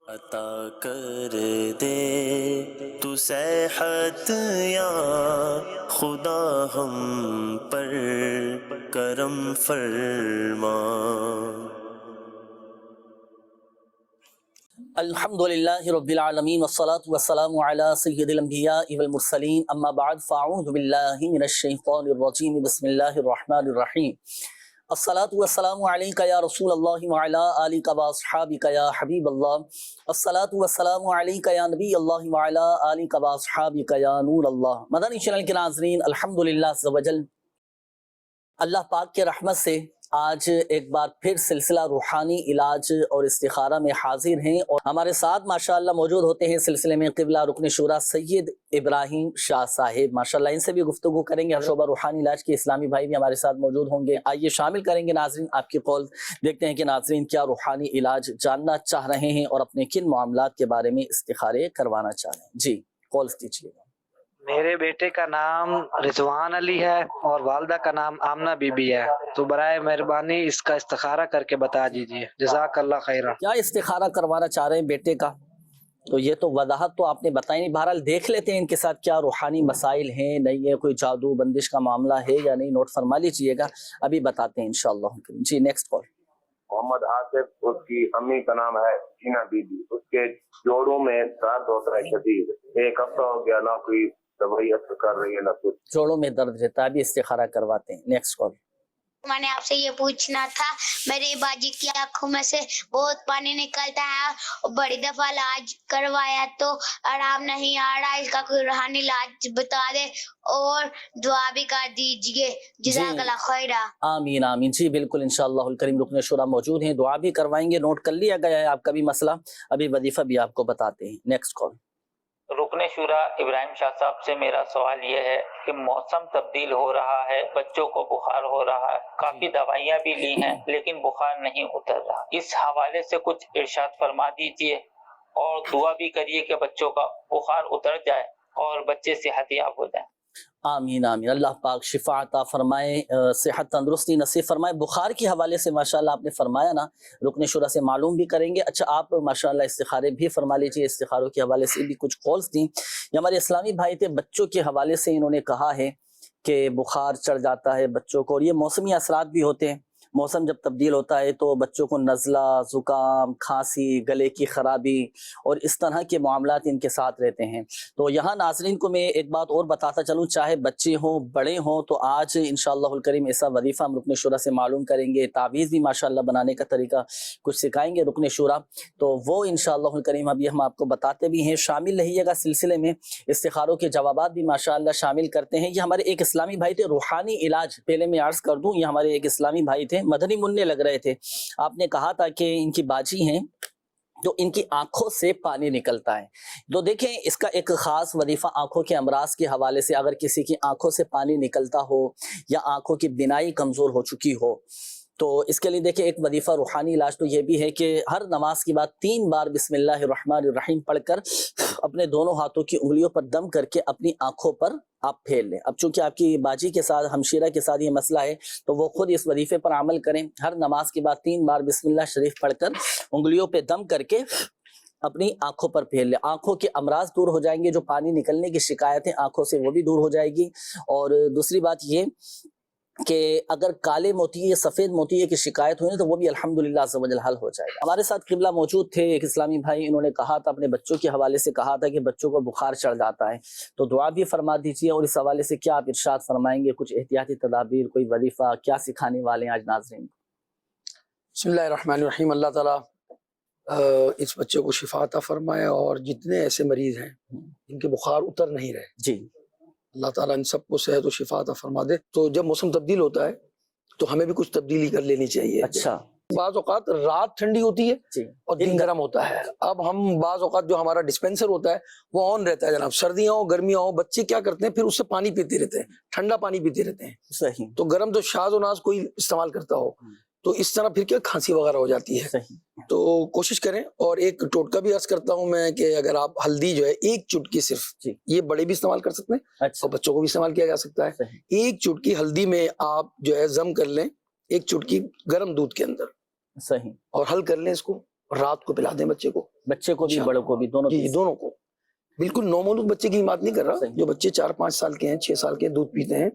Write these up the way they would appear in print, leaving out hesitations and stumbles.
عطا کر دے تو صحت یا خدا ہم پر کرم فرما۔ الحمدللہ رب العالمین والصلاة والسلام علی سید الانبیاء والمرسلین، اما بعد فاعوذ باللہ من الشیطان الرجیم، بسم اللہ الرحمن الرحیم۔ الصلاة والسلام علیکہ یا رسول اللہ وعلی آلکہ واصحابکہ یا حبیب اللہ۔ الصلاة والسلام علیکہ یا نبی اللہ وعلی آلکہ واصحابکہ یا نور اللہ۔ مدنی چینل کے ناظرین، الحمدللہ عز و جل اللہ پاک کے رحمت سے آج ایک بار پھر سلسلہ روحانی علاج اور استخارہ میں حاضر ہیں، اور ہمارے ساتھ ماشاءاللہ موجود ہوتے ہیں سلسلے میں قبلہ رکن شورا سید ابراہیم شاہ صاحب، ماشاءاللہ ان سے بھی گفتگو کریں گے۔ ہر شعبہ روحانی علاج کے اسلامی بھائی بھی ہمارے ساتھ موجود ہوں گے، آئیے شامل کریں گے ناظرین آپ کی قول، دیکھتے ہیں کہ ناظرین کیا روحانی علاج جاننا چاہ رہے ہیں اور اپنے کن معاملات کے بارے میں استخارے کروانا چاہ رہے ہیں۔ جی کال دیجیے گا۔ میرے بیٹے کا نام رضوان علی ہے اور والدہ کا نام آمنہ بی بی ہے، تو برائے مہربانی اس کا استخارہ کر کے بتا دیجیے، جزاک اللہ خیرہ۔ کیا استخارہ کروانا چاہ رہے ہیں بیٹے کا؟ تو یہ تو وضاحت تو آپ نے بتائی نہیں، بہرحال دیکھ لیتے ہیں ان کے ساتھ کیا روحانی مسائل ہیں، نہیں ہے کوئی جادو بندش کا معاملہ ہے یا نہیں، نوٹ فرما لیجئے گا، ابھی بتاتے ہیں انشاءاللہ۔ جی نیکسٹ کال۔ محمد آصف، اس کی امی کا نام ہے جینا بی بی، اس کے جوڑوں میں درد ہوتا ہے شدید، ایک ہفتہ ہو گیا، نہ کوئی دوائی اثر کر رہی ہے نہ کچھ، جوڑوں میں درد رہتا ہے، ابھی استخارہ کرواتے ہیں۔ Next call. میں نے آپ سے یہ پوچھنا تھا، میری باجی کی آنکھوں میں سے بہت پانی نکلتا ہے اور بڑی دفعہ علاج کروایا تو آرام نہیں آ رہا، اس کا کوئی روحانی علاج بتا دے اور دعا بھی کر دیجئے، جزاک اللہ خیرہ۔ آمین آمین، جی بالکل انشاءاللہ الکریم رکن شورا موجود ہیں، دعا بھی کروائیں گے، نوٹ کر لیا گیا ہے آپ کا بھی مسئلہ، ابھی وظیفہ بھی آپ کو بتاتے ہیں۔ Next call. رکن شورا ابراہیم شاہ صاحب سے میرا سوال یہ ہے کہ موسم تبدیل ہو رہا ہے، بچوں کو بخار ہو رہا ہے، کافی دوائیاں بھی لی ہیں لیکن بخار نہیں اتر رہا، اس حوالے سے کچھ ارشاد فرما دیجئے اور دعا بھی کریے کہ بچوں کا بخار اتر جائے اور بچے صحت یاب ہو جائیں۔ آمین آمین، اللہ پاک شفا عطا فرمائے، صحت تندرستی نصیب فرمائے۔ بخار کے حوالے سے ماشاءاللہ آپ نے فرمایا نا، رکن شورا سے معلوم بھی کریں گے۔ اچھا آپ ماشاءاللہ استخارے بھی فرما لیجئے، استخاروں کے حوالے سے بھی کچھ کالز دیں۔ یہ ہمارے اسلامی بھائی تھے، بچوں کے حوالے سے انہوں نے کہا ہے کہ بخار چڑھ جاتا ہے بچوں کو، اور یہ موسمی اثرات بھی ہوتے ہیں، موسم جب تبدیل ہوتا ہے تو بچوں کو نزلہ، زکام، کھانسی، گلے کی خرابی اور اس طرح کے معاملات ان کے ساتھ رہتے ہیں۔ تو یہاں ناظرین کو میں ایک بات اور بتاتا چلوں، چاہے بچے ہوں بڑے ہوں، تو آج انشاءاللہ الکریم ایسا وظیفہ ہم رکن شورا سے معلوم کریں گے، تعویذ بھی ماشاءاللہ بنانے کا طریقہ کچھ سکھائیں گے رکن شورا، تو وہ انشاءاللہ الکریم ابھی ہم آپ کو بتاتے بھی ہیں، شامل رہیے گا سلسلے میں، استخاروں کے جوابات بھی ماشاءاللہ شامل کرتے ہیں۔ یہ ہمارے ایک اسلامی بھائی تھے، روحانی علاج، پہلے میں عرض کر دوں یہ ہمارے ایک اسلامی بھائی تھے، مدنی منع لگ رہے تھے، آپ نے کہا تھا کہ ان کی باجی ہیں تو ان کی آنکھوں سے پانی نکلتا ہے، تو دیکھیں اس کا ایک خاص وظیفہ آنکھوں کے امراض کے حوالے سے، اگر کسی کی آنکھوں سے پانی نکلتا ہو یا آنکھوں کی بینائی کمزور ہو چکی ہو تو اس کے لیے دیکھیں ایک وظیفہ روحانی علاج تو یہ بھی ہے کہ ہر نماز کے بعد 3 بار بسم اللہ الرحمن الرحیم پڑھ کر اپنے دونوں ہاتھوں کی انگلیوں پر دم کر کے اپنی آنکھوں پر آپ پھیر لیں۔ اب چونکہ آپ کی باجی کے ساتھ، ہمشیرہ کے ساتھ یہ مسئلہ ہے تو وہ خود اس وظیفے پر عمل کریں، ہر نماز کے بعد 3 بار بسم اللہ شریف پڑھ کر انگلیوں پہ دم کر کے اپنی آنکھوں پر پھیر لیں، آنکھوں کے امراض دور ہو جائیں گے، جو پانی نکلنے کی شکایتیں آنکھوں سے وہ بھی دور ہو جائے گی۔ اور دوسری بات یہ کہ اگر کالے موتیے، سفید موتیے کی شکایت ہوئی تو وہ بھی الحمدللہ عز و جل حل ہو جائے گا۔ ہمارے ساتھ قبلہ موجود تھے ایک اسلامی بھائی، انہوں نے کہا تھا اپنے بچوں کے حوالے سے کہا تھا کہ بچوں کو بخار چڑھ جاتا ہے، تو دعا بھی فرما دیجیے، اور اس حوالے سے کیا آپ ارشاد فرمائیں گے، کچھ احتیاطی تدابیر، کوئی وظیفہ کیا سکھانے والے ہیں آج ناظرین؟ بسم اللہ الرحمن الرحیم، اللہ تعالیٰ اس بچے کو شفا عطا فرمائے، اور جتنے ایسے مریض ہیں جن کے بخار اتر نہیں رہے، جی اللہ تعالیٰ ان سب کو صحت و شفا عطا فرما دے۔ تو جب موسم تبدیل ہوتا ہے تو ہمیں بھی کچھ تبدیلی کر لینی چاہیے۔ اچھا، بعض اوقات رات ٹھنڈی ہوتی ہے جی اور دن گرم ہوتا ہے۔ اب ہم بعض اوقات جو ہمارا ڈسپینسر ہوتا ہے وہ آن رہتا ہے جناب، سردیاں ہوں گرمیاں ہوں، بچے کیا کرتے ہیں پھر اس سے پانی پیتے رہتے ہیں، ٹھنڈا پانی پیتے رہتے ہیں، صحیح، تو گرم تو شاذ و ناز کوئی استعمال کرتا ہو تو اس طرح پھر کیا کھانسی وغیرہ ہو جاتی ہے۔ صحیح، تو کوشش کریں، اور ایک ٹوٹکا بھی عرض کرتا ہوں میں کہ اگر آپ ہلدی جو ہے 1 چٹکی صرف، جی یہ بڑے بھی استعمال کر سکتے ہیں اچھا، اور بچوں کو بھی استعمال کیا جا سکتا ہے، صحیح، 1 چٹکی ہلدی میں آپ جو ہے ضم کر لیں 1 چٹکی گرم دودھ کے اندر، صحیح، اور حل کر لیں اس کو، رات کو پلا دیں بچے کو، بچے کو بھی انشاءاللہ۔ بڑوں کو بھی دونوں جی کی؟ دونوں کو، بالکل نومولود بچے کی بات نہیں کر رہا، صحیح۔ جو بچے 4-5 سال کے ہیں، 6 سال کے دودھ پیتے ہیں،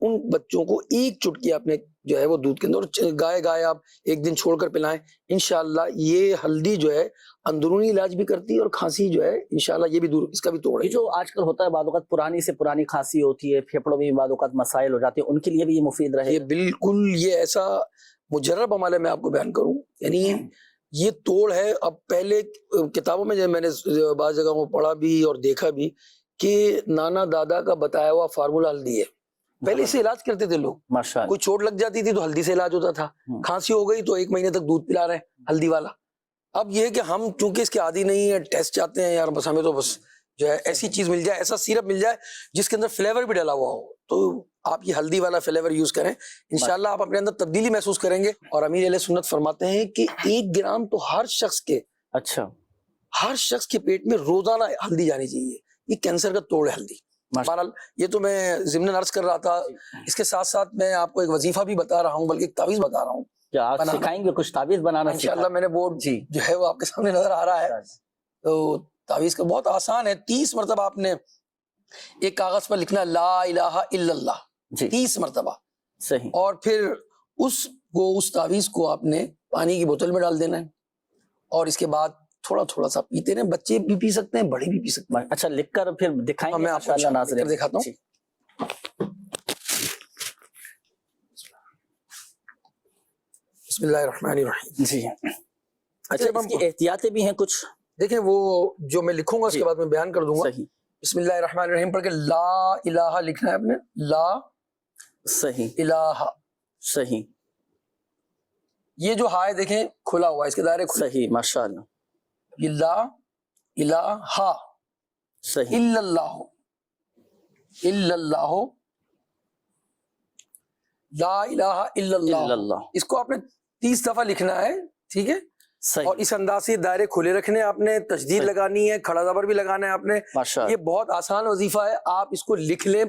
ان بچوں کو ایک چٹکی آپ نے جو ہے وہ دودھ کے اندر، اور گائے آپ ایک دن چھوڑ کر پلائیں، انشاءاللہ یہ ہلدی جو ہے اندرونی علاج بھی کرتی ہے، اور کھانسی جو ہے انشاءاللہ یہ بھی دور، اس کا بھی توڑ ہے۔ یہ جو آج کل ہوتا ہے بعض اوقات پرانی سے پرانی کھانسی ہوتی ہے، پھیپھڑوں میں بعض اوقات مسائل ہو جاتے ہیں، ان کے لیے بھی یہ مفید رہے یہ گا؟ بالکل یہ ایسا مجرب عمل ہے، میں آپ کو بیان کروں، یعنی یہ توڑ ہے۔ اب پہلے کتابوں میں میں نے بعض جگہوں پڑھا بھی اور دیکھا بھی کہ نانا دادا کا بتایا ہوا فارمولا ہلدی ہے، پہلے اسے علاج کرتے تھے لوگ، ماشاءاللہ۔ کوئی چوٹ لگ جاتی تھی تو ہلدی سے علاج ہوتا تھا، کھانسی ہو گئی تو 1 مہینے تک دودھ پلا رہے ہیں ہلدی والا۔ اب یہ ہے کہ ہم چونکہ اس کے عادی نہیں ہے، ٹیسٹ چاہتے ہیں یار، بس ہمیں تو بس جو ہے ایسی چیز مل جائے، ایسا سیرپ مل جائے جس کے اندر فلیور بھی ڈلا ہوا ہو، تو آپ یہ ہلدی والا فلیور یوز کریں، انشاءاللہ آپ اپنے اندر تبدیلی محسوس کریں گے۔ اور امیر اہل سنت فرماتے ہیں کہ 1 گرام تو ہر اچھا، شخص کے پیٹ میں روزانہ ہلدی جانی چاہیے، یہ کینسر کا توڑ ہے ہلدی۔ بہرحال یہ تو میں ضمن عرض کر رہا تھا، اس کے ساتھ ساتھ میں آپ کو ایک وظیفہ بھی بتا رہا ہوں، بلکہ ایک تعویذ بتا رہا ہوں، کیا آپ سکھائیں گے کچھ تعویذ بنانا؟ انشاءاللہ میں نے بورڈ جی جو ہے وہ آپ کے سامنے نظر آ رہا ہے، تو تعویذ کا بہت آسان ہے، 30 مرتبہ آپ نے ایک کاغذ پر لکھنا لا الہ الا اللہ، جی 30 مرتبہ، صحیح، اور پھر اس تعویذ کو آپ نے پانی کی بوتل میں ڈال دینا ہے، اور اس کے بعد تھوڑا تھوڑا سا پیتے رہیں، بچے بھی پی سکتے ہیں، بڑے بھی پی سکتے ہیں۔ اچھا لکھ کر پھر دکھائیں گے؟ میں آپ کو ماشاءاللہ لکھ کر دکھاتا ہوں۔ جی۔ بسم اللہ الرحمن الرحیم۔ جی اچھا، اس کی احتیاطیں بھی ہیں کچھ؟ دیکھیں وہ جو میں لکھوں گا اس جی۔ کے بعد میں بیان کر دوں گا۔ صحیح بسم اللہ الرحمن الرحیم پڑھ کے لا الہ لکھنا ہے آپ نے، لا صحیح الہ، صحیح یہ جو ہائے دیکھیں کھلا ہوا ہے، اس کے دائرے کھلے، صحیح ماشاءاللہ، یہ لا الہ صحیح الا اللہ، الا اللہ، لا الہ الا الا اللہ، اللہ، اس کو آپ نے 30 دفعہ لکھنا ہے، ٹھیک ہے؟ اور صحیح اس انداز سے دائرے کھلے رکھنے ہیں آپ نے، تشدید صحیح۔ لگانی ہے، کھڑا زبر بھی لگانا ہے آپ نے، ماشاءاللہ، یہ بہت آسان وظیفہ ہے، آپ اس کو لکھ لیں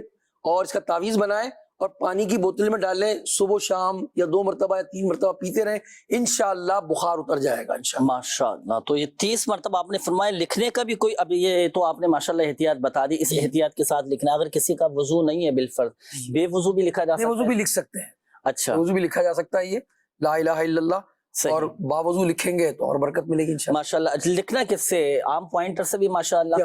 اور اس کا تعویذ بنائیں اور پانی کی بوتل میں ڈالیں، صبح و شام یا 2 مرتبہ یا 3 مرتبہ پیتے رہیں، انشاءاللہ بخار اتر جائے گا انشاءاللہ۔ ماشاءاللہ۔ تو یہ 30 مرتبہ آپ نے فرمایا، لکھنے کا بھی کوئی، اب یہ تو آپ نے ماشاءاللہ احتیاط بتا دی، اس احتیاط کے ساتھ لکھنا، اگر کسی کا وضو نہیں ہے بالفرض، بے وضو بھی لکھا جا بے سکتا وضو ہے؟ بھی لکھ سکتے ہیں، اچھا وضو بھی لکھا جا سکتا ہے، یہ لا الہ الا اللہ، صحیح اور باوضو لکھیں گے تو اور برکت ملے گی انشاءاللہ۔ ماشاءاللہ۔ لکھنا کس سے؟ عام پوائنٹر سے بھی ماشاءاللہ؟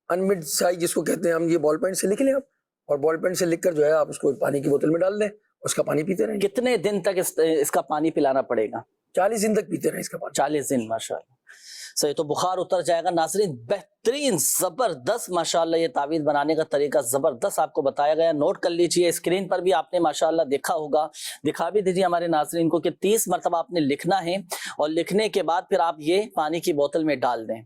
انمڈ سائز جس کو کہتے ہیں ہم، یہ بال پینٹ سے لکھ لیں آپ، اور بال پینٹ سے لکھ کر جو ہے آپ اس کو پانی کی بوتل میں ڈال دیں، اس کا پانی پیتے رہیں، کتنے دن تک اس کا پانی پلانا پڑے گا؟ 40 دن تک پیتے رہیں اس کا پانی۔ 40 دن، ماشاءاللہ صحیح، تو بخار اتر جائے گا۔ ناظرین بہترین زبردست ماشاءاللہ یہ تعویذ بنانے کا طریقہ زبردست آپ کو بتایا گیا، نوٹ کر لیجئے، اسکرین پر بھی آپ نے ماشاءاللہ دیکھا ہوگا، دکھا بھی دیجئے ہمارے ناظرین کو کہ 30 مرتبہ آپ نے لکھنا ہے، اور لکھنے کے بعد پھر آپ یہ پانی کی بوتل میں ڈال دیں،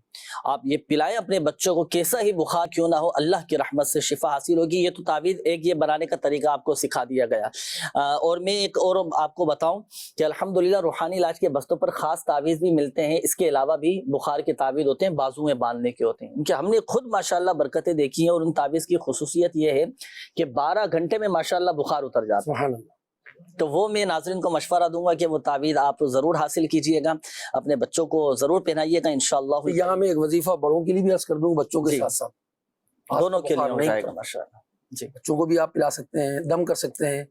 آپ یہ پلائیں اپنے بچوں کو، کیسا ہی بخار کیوں نہ ہو، اللہ کی رحمت سے شفا حاصل ہوگی۔ یہ تو تعویذ ایک یہ بنانے کا طریقہ آپ کو سکھا دیا گیا، اور میں ایک اور آپ کو بتاؤں کہ الحمدللہ روحانی علاج کے بستوں پر خاص تعویذ بھی ملتے ہیں، اس کے علاوہ بھی بخار کے تعویذ ہوتے ہیں، بازو میں باندھنے کے ہوتے ہیں، کیونکہ ہم نے خود ماشاءاللہ برکتیں دیکھی ہیں، اور ان تعویذ کی خصوصیت یہ ہے کہ 12 گھنٹے میں ماشاءاللہ بخار اتر جاتا ہے۔ سبحان اللہ۔ تو وہ میں ناظرین کو مشورہ دوں گا کہ وہ تعویذ آپ ضرور حاصل کیجئے گا، اپنے بچوں کو ضرور پہنائیے گا انشاءاللہ۔ یہاں میں ایک وظیفہ بڑوں کے لیے بھی عرض کر دوں، بچوں کے جی، ساتھ ساتھ دونوں کے لیے بخار ہو نہیں جائے تو گا ماشاءاللہ۔ جی بچوں کو بھی آپ پلا سکتے ہیں، دم کر سکتے ہیں،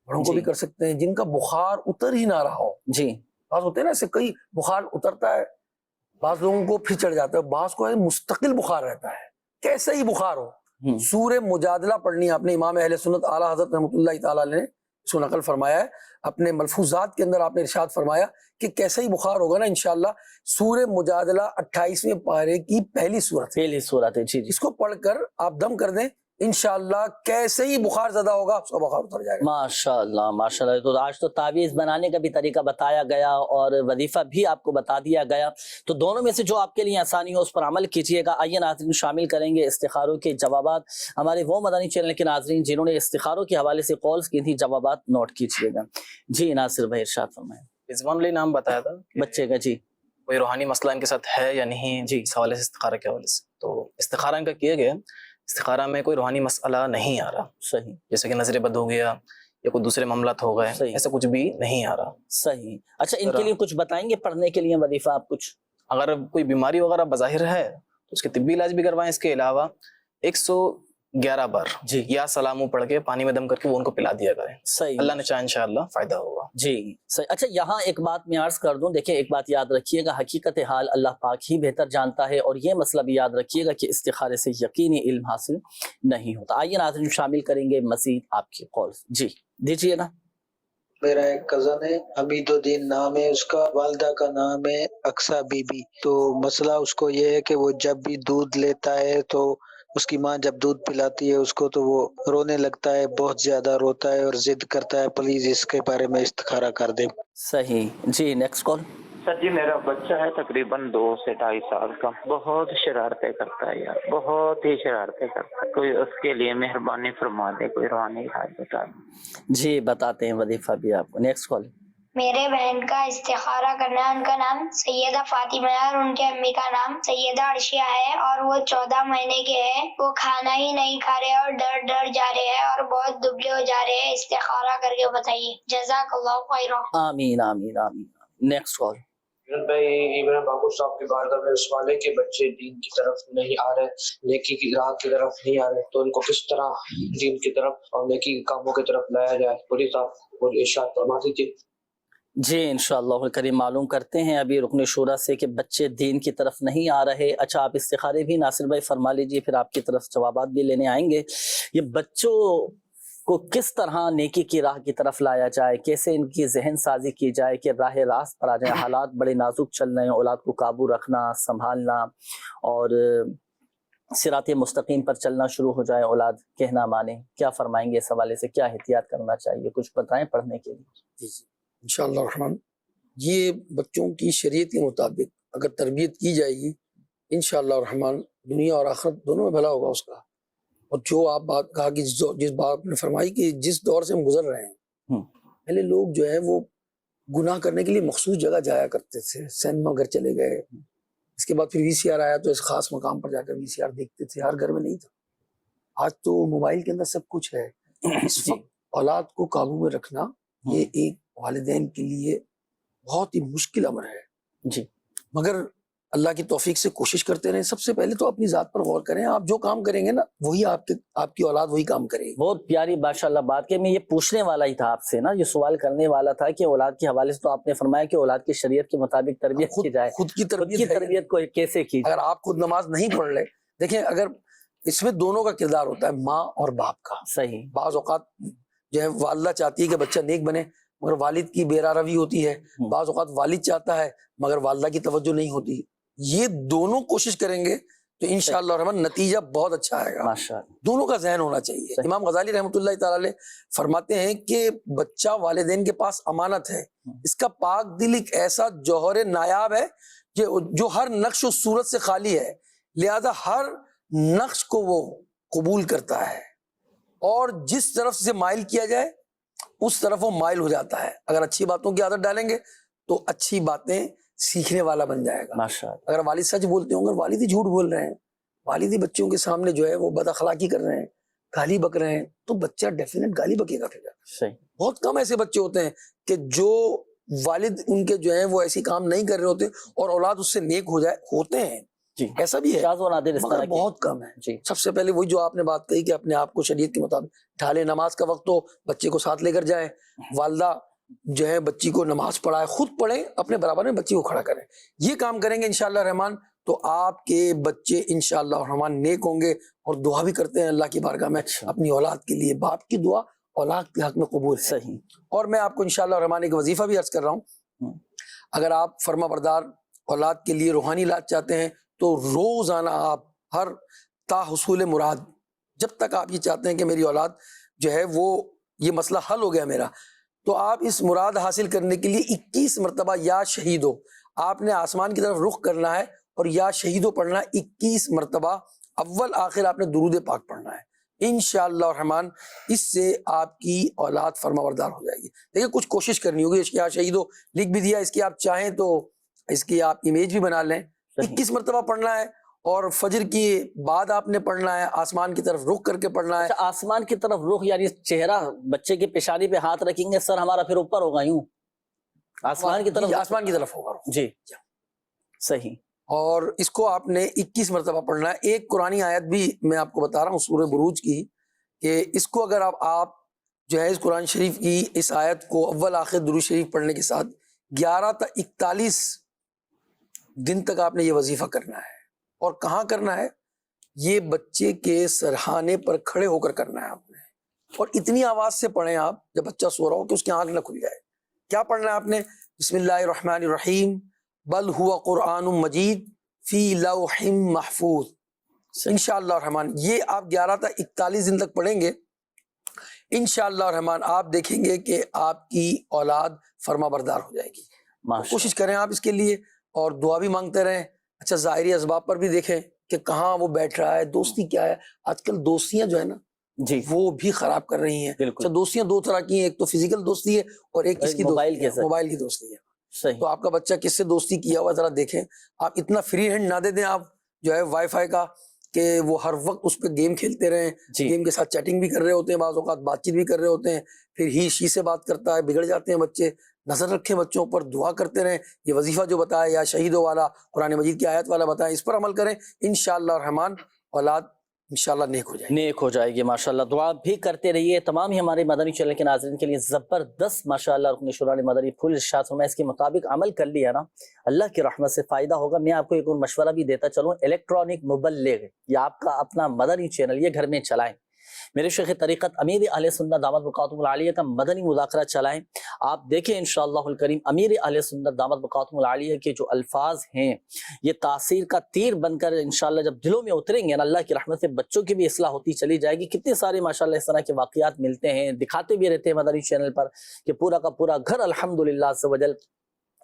بڑوں کو جی بھی کر سکتے ہیں، جن کا بخار اتر ہی نہ رہا ہو۔ جی بعض ہوتے ہیں نا ایسے، کئی بخار اترتا ہے، بعض لوگوں کو پھر چڑھ جاتا ہے، بعض کو مستقل بخار رہتا ہے، کیسا ہی بخار ہو۔ سورہ مجادلہ پڑھنی آپ نے، امام اہل سنت اعلیٰ حضرت رحمۃ اللہ تعالیٰ نے اس کو نقل فرمایا ہے، اپنے ملفوظات کے اندر آپ نے ارشاد فرمایا کہ کیسا ہی بخار ہوگا نا انشاءاللہ، سورہ مجادلہ 28ویں پارے کی پہلی سورت ہے، پہلی صورت ہے، جی جی اس کو پڑھ کر آپ دم کر دیں، انشاءاللہ کیسے ہی بخار زدہ ہوگا آپ کا بخار اتر جائے گا۔ ماشاءاللہ ماشاءاللہ۔ تو آج تو تعویذ بنانے کا بھی طریقہ بتایا گیا، اور وظیفہ بھی آپ کو بتا دیا گیا، تو دونوں میں سے جو آپ کے لیے آسانی ہو اس پر عمل کیجئے گا۔ آئیے ناظرین شامل کریں گے استخاروں کے جوابات، ہمارے وہ مدنی چینل کے ناظرین جنہوں نے استخاروں کے حوالے سے کالز کی تھی، جوابات نوٹ کیجئے گا۔ جی ناصر بھائی ارشاد فرمائیں۔ رضوان علی نام بتایا تھا کہ بچے کا، جی کوئی روحانی مسئلہ ان کے ساتھ ہے یا نہیں، جی اس حوالے سے، استخارہ کے حوالے سے۔ تو استخارہ ان کا کیا گیا، استخارہ میں کوئی روحانی مسئلہ نہیں آ رہا، صحیح جیسے کہ نظر بد ہو گیا یا کوئی دوسرے معاملات ہو گئے، صحیح ایسا کچھ بھی نہیں آ رہا۔ صحیح۔ اچھا ان کے لیے کچھ بتائیں گے پڑھنے کے لیے وظیفہ آپ کچھ؟ اگر کوئی بیماری وغیرہ بظاہر ہے تو اس کے طبی علاج بھی کروائیں. اس کے علاوہ 111 بار جی یا سلامو پڑھ کے پانی میں دم کر کے وہ ان کو پلا دیا کریں. صحیح. اللہ نے چاہا انشاءاللہ فائدہ ہوگا. جی صحیح. اچھا یہاں ایک بات میں عرض کر دوں، دیکھیں ایک بات یاد رکھیے گا، حقیقت حال اللہ پاک ہی بہتر جانتا ہے، اور یہ مسئلہ بھی یاد رکھیے گا کہ استخارے سے یقینی علم حاصل نہیں ہوتا. آئیے ناظرین شامل کریں گے مزید آپ کی قول. جی دیجیے نا. میرا ایک کزن ہے، حمید الدین نام ہے اس کا، والدہ کا نام ہے اقصا بی بی. تو مسئلہ اس کو یہ ہے کہ وہ جب بھی دودھ لیتا ہے تو اس کی ماں جب دودھ پلاتی ہے اس کو تو وہ رونے لگتا ہے، بہت زیادہ روتا ہے اور ضد کرتا ہے. پلیز اس کے بارے میں استخارہ کر دیں. صحیح. جی نیکسٹ کال. سر جی میرا بچہ ہے تقریباً 2 سے 2.5 سال کا، بہت شرارتیں کرتا ہے یار، بہت ہی شرارتیں کرتا ہے. کوئی اس کے لیے مہربانی فرما دے، کوئی روحانی علاج بتا دیں. جی بتاتے ہیں وظیفہ بھی آپ کو. Next call. میرے بہن کا استخارہ کرنا ہے. ان کا نام سیدہ فاطمہ ہے اور ان کے امی کا نام سیدہ عرشیہ ہے، اور وہ 14 مہینے کے ہیں. وہ کھانا ہی نہیں کھا رہے اور ڈر جا رہے ہیں اور بہت دبلے ہو جا رہے ہیں. استخارہ کر کے بتائیے. جزاک اللہ خیرا. آمین آمین آمین. Next call. ابراہیم بابو صاحب کے بارگاہ میں سوال ہے کہ بچے دین کی طرف نہیں آ رہے، نیکی کی راہ کی طرف نہیں آ رہے، تو ان کو کس طرح دین کی طرف اور نیکی کے کاموں کی طرف لایا جائے؟ پوری صاحب اور ارشاد فرما دیجیے. جی انشاءاللہ الکریم معلوم کرتے ہیں ابھی رکن شورا سے کہ بچے دین کی طرف نہیں آ رہے. اچھا آپ استخارے بھی ناصر بھائی فرما لیجئے، پھر آپ کی طرف جوابات بھی لینے آئیں گے. یہ بچوں کو کس طرح نیکی کی راہ کی طرف لایا جائے، کیسے ان کی ذہن سازی کی جائے کہ راہ راست پر آ جائیں. حالات بڑے نازک چل رہے ہیں، اولاد کو قابو رکھنا، سنبھالنا اور صراط مستقیم پر چلنا شروع ہو جائے، اولاد کہنا مانے. کیا فرمائیں گے اس حوالے سے، کیا احتیاط کرنا چاہیے، کچھ بتائیں پڑھنے کے لیے. انشاءاللہ الرحمن یہ بچوں کی شریعت کے مطابق اگر تربیت کی جائے گی انشاءاللہ الرحمن دنیا اور آخرت دونوں میں بھلا ہوگا اس کا. اور جو آپ بات کہا کہ جس بات نے فرمائی کہ جس دور سے ہم گزر رہے ہیں، پہلے لوگ جو ہے وہ گناہ کرنے کے لیے مخصوص جگہ جایا کرتے تھے، سینما گھر چلے گئے، اس کے بعد پھر وی سی آر آیا تو اس خاص مقام پر جا کر وی سی آر دیکھتے تھے، ہر گھر میں نہیں تھا. آج تو موبائل کے اندر سب کچھ ہے. اس وقت اولاد کو قابو میں رکھنا یہ ایک والدین کے لیے بہت ہی مشکل امر ہے. جی مگر اللہ کی توفیق سے کوشش کرتے رہیں. سب سے پہلے تو اپنی ذات پر غور کریں. آپ جو کام کریں گے نا وہی آپ کی اولاد وہی کام کرے گی. بہت پیاری ماشاءاللہ بات کہ میں یہ پوچھنے والا ہی تھا آپ سے نا، یہ سوال کرنے والا تھا کہ اولاد کے حوالے سے تو آپ نے فرمایا کہ اولاد کی شریعت کے مطابق تربیت کی جائے. خود کی تربیت کو کیسے کی جائے؟ اگر آپ خود نماز نہیں پڑھ لے، دیکھیں اگر اس میں دونوں کا کردار ہوتا ہے، ماں اور باپ کا. صحیح. بعض اوقات جو ہے والدہ چاہتی ہے کہ بچہ نیک بنے مگر والد کی بے روی ہوتی ہے، بعض اوقات والد چاہتا ہے مگر والدہ کی توجہ نہیں ہوتی. یہ دونوں کوشش کریں گے تو انشاءاللہ الرحمن نتیجہ بہت اچھا آئے گا. دونوں کا ذہن ہونا چاہیے. امام غزالی رحمۃ اللہ تعالی علیہ فرماتے ہیں کہ بچہ والدین کے پاس امانت ہے، اس کا پاک دل ایک ایسا جوہر نایاب ہے جو ہر نقش و صورت سے خالی ہے، لہذا ہر نقش کو وہ قبول کرتا ہے اور جس طرف سے مائل کیا جائے اس طرف وہ مائل ہو جاتا ہے. اگر اچھی باتوں کی عادت ڈالیں گے تو اچھی باتیں سیکھنے والا بن جائے گا. اگر والد سچ بولتے ہوں، اگر والد ہی جھوٹ بول رہے ہیں، والد ہی بچوں کے سامنے جو ہے وہ بد اخلاقی کر رہے ہیں، گالی بک رہے ہیں، تو بچہ ڈیفینیٹ گالی بکے گا. پھر بہت کم ایسے بچے ہوتے ہیں کہ جو والد ان کے جو ہیں وہ ایسی کام نہیں کر رہے ہوتے اور اولاد اس سے نیک ہو جائے. ہوتے ہیں جی، ایسا بھی ہے مگر بہت کم ہے. جی. سب سے پہلے وہی جو آپ نے بات کہی کہ اپنے آپ کو شریعت کے مطابق ڈھالے. نماز کا وقت ہو بچے کو ساتھ لے کر جائیں، والدہ جو ہے بچی کو نماز پڑھائے، خود پڑھیں، اپنے برابر میں بچی کو کھڑا کریں. یہ کام کریں گے انشاءاللہ رحمان تو آپ کے بچے انشاءاللہ رحمان نیک ہوں گے. اور دعا بھی کرتے ہیں اللہ کی بارگاہ میں اپنی اولاد کے لیے. باپ کی دعا اولاد کے حق میں قبول ہے. صحیح. اور میں آپ کو انشاءاللہ رحمان ایک وظیفہ بھی عرض کر رہا ہوں. اگر آپ فرما بردار اولاد کے لیے روحانی علاج چاہتے ہیں تو روزانہ آپ ہر تا حصول مراد، جب تک آپ یہ چاہتے ہیں کہ میری اولاد جو ہے وہ یہ مسئلہ حل ہو گیا میرا، تو آپ اس مراد حاصل کرنے کے لیے 21 مرتبہ یا شہید ہو آپ نے آسمان کی طرف رخ کرنا ہے اور یا شہید ہو پڑھنا ہے. 21 مرتبہ اول آخر آپ نے درود پاک پڑھنا ہے. انشاءاللہ الرحمن اس سے آپ کی اولاد فرمانبردار ہو جائے گی. دیکھیں کچھ کوشش کرنی ہوگی. اس کی یا شہید ہو لکھ بھی دیا، اس کی آپ چاہیں تو اس کی آپ امیج بھی بنا لیں. 21 مرتبہ پڑھنا ہے اور فجر کی بعد آپ نے پڑھنا ہے، آسمان کی طرف رخ کر کے پڑھنا ہے. آسمان کی طرف رخ یعنی چہرہ بچے کی پیشانی پہ ہاتھ رکھیں گے، سر ہمارا پھر اوپر ہوگا، یوں آسمان کی طرف آسمان کی طرف ہوگا. جی صحیح. اور اس کو آپ نے 21 مرتبہ پڑھنا ہے. ایک قرآنی آیت بھی میں آپ کو بتا رہا ہوں سورہ بروج کی، کہ اس کو اگر آپ جو ہے اس قرآن شریف کی اس آیت کو اول آخر درود شریف پڑھنے کے ساتھ 11 تا 41 دن تک آپ نے یہ وظیفہ کرنا ہے. اور کہاں کرنا ہے؟ یہ بچے کے سرہانے پر کھڑے ہو کر کرنا ہے آپ نے. اور اتنی آواز سے پڑھیں آپ جب بچہ سو رہا ہو کہ اس کی آنکھ نہ کھل جائے. کیا پڑھنا ہے آپ نے؟ بسم اللہ الرحمن الرحیم بل ہوا قرآن مجید فی لوح محفوظ. انشاءاللہ الرحمن یہ آپ 11 تا 41 دن تک پڑھیں گے. انشاءاللہ الرحمن آپ دیکھیں گے کہ آپ کی اولاد فرما بردار ہو جائے گی. کوشش کریں آپ اس کے لیے، اور دعا بھی مانگتے رہیں. اچھا ظاہری اسباب پر بھی دیکھیں کہ کہاں وہ بیٹھ رہا ہے، دوستی کیا ہے. آج کل دوستیاں جو ہے نا جی وہ بھی خراب کر رہی ہیں. اچھا دوستیاں دو طرح کی ہیں، ایک تو فزیکل دوستی ہے اور ایک اس کی موبائل کی دوستی ہے. صحیح. تو آپ کا بچہ کس سے دوستی کیا ہوا ذرا دیکھیں. آپ اتنا فری ہینڈ نہ دے دیں آپ جو ہے وائی فائی کا، کہ وہ ہر وقت اس پہ گیم کھیلتے رہیں. گیم کے ساتھ چیٹنگ بھی کر رہے ہوتے ہیں، بعض اوقات بات چیت بھی کر رہے ہوتے ہیں، پھر ہی شی سے بات کرتا ہے، بگڑ جاتے ہیں بچے. نظر رکھیں بچوں پر، دعا کرتے رہیں. یہ وظیفہ جو بتایا یا شہیدوں والا قرآن مجید کی آیت والا بتایا، اس پر عمل کریں. انشاءاللہ الرحمن اولاد انشاءاللہ نیک ہو جائے گی. نیک ہو جائے گی ماشاءاللہ. دعا بھی کرتے رہیے. تمام ہی ہمارے مدنی چینل کے ناظرین کے لیے زبردست ماشاءاللہ رکن شورا نے مدنی پھول ارشاد فرمایا. اس کے مطابق عمل کر لیا نا، اللہ کی رحمت سے فائدہ ہوگا. میں آپ کو ایک اور مشورہ بھی دیتا چلوں. الیکٹرانک مبلغ یا آپ کا اپنا مدنی چینل یہ گھر میں چلائیں. میرے شیخ طریقت امیر اہل سنت دامت برکاتہم العالیہ کا مدنی مذاکرہ چلائیں. آپ دیکھیں انشاءاللہ الکریم امیر اہل سنت دامت برکاتہم العالیہ کے جو الفاظ ہیں یہ تاثیر کا تیر بن کر انشاءاللہ جب دلوں میں اتریں گے نا، اللہ کی رحمت سے بچوں کی بھی اصلاح ہوتی چلی جائے گی. کتنے سارے ماشاءاللہ اس طرح کے واقعات ملتے ہیں، دکھاتے بھی رہتے ہیں مدنی چینل پر کہ پورا کا پورا گھر الحمدللہ عز و جل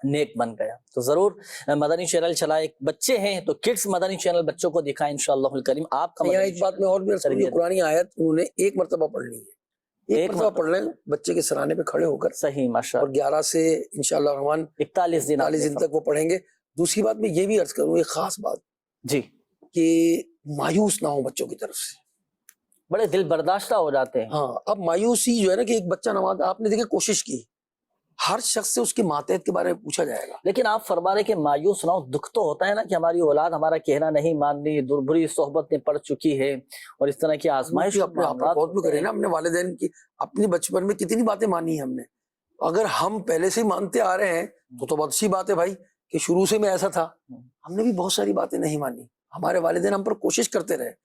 نیک بن گیا. تو ضرور مدنی چینل چلائے. بچے ہیں تو کڈس مدنی چینل بچوں کو دکھائیں انشاءاللہ الکریم. آپ کا یہاں ایک بات میں اور بھی عرض کروں، قرآن آیت انہوں نے ایک مرتبہ پڑھنی ہے. ایک مرتبہ پڑھ لیں بچے کے سرانے پہ کھڑے ہو کر. صحیح ماشاءاللہ. اور 11 سے انشاءاللہ الرحمن 41 دن تک وہ پڑھیں گے. دوسری بات میں یہ بھی عرض کروں، ایک خاص بات جی، کہ مایوس نہ ہو بچوں کی طرف سے. بڑے دل برداشتہ ہو جاتے ہیں. ہاں اب مایوسی جو ہے نا کہ ایک بچہ نماز آپ نے دیکھیں کوشش کی، ہر شخص سے اس کے ماتحت کے بارے میں پوچھا جائے گا. لیکن آپ فرما رہے کہ مایوس نہ ہو. دکھ تو ہوتا ہے نا کہ ہماری اولاد ہمارا کہنا نہیں مان رہی، بری صحبت میں پڑ چکی ہے، اور اس طرح کی آزمائش اپنے آپ پر غور بھی کریں نا. اپنے والدین کی اپنی بچپن میں کتنی باتیں مانی ہیں ہم نے. اگر ہم پہلے سے ہی مانتے آ رہے ہیں تو بہت اچھی بات ہے بھائی کہ شروع سے میں ایسا تھا. ہم نے بھی بہت ساری باتیں نہیں مانی. ہمارے والدین ہم پر کوشش کرتے رہے